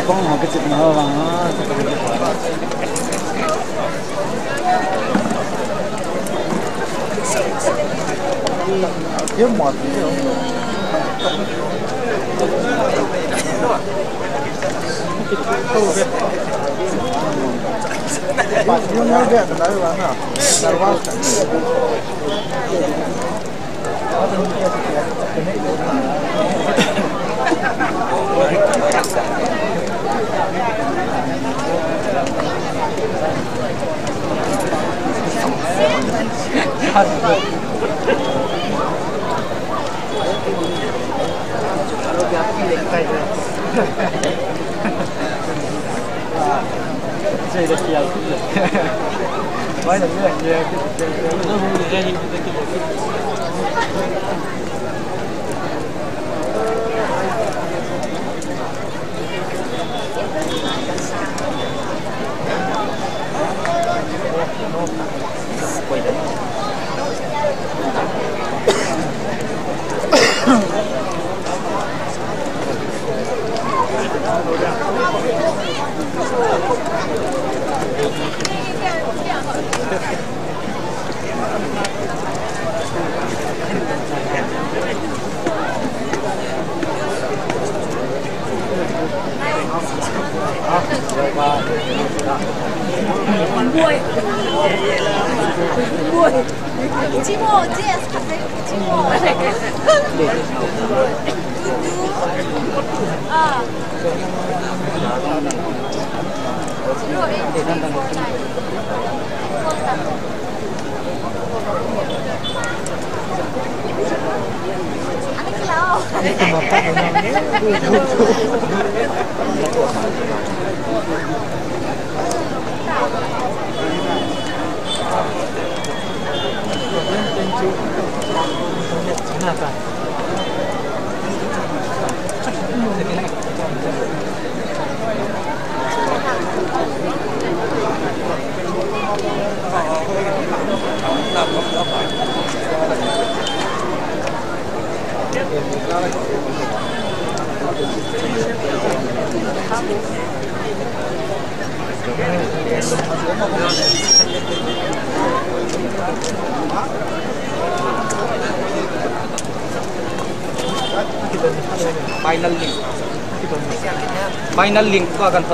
con một cái chữ nó bằng nó kiếm một cái bạn không nhớ điện đấy bạn nào là bao chơi được nhiều mấy lần nữa nhiều nó không được ra những Ui, chị mua chị chị mua à final link ko akan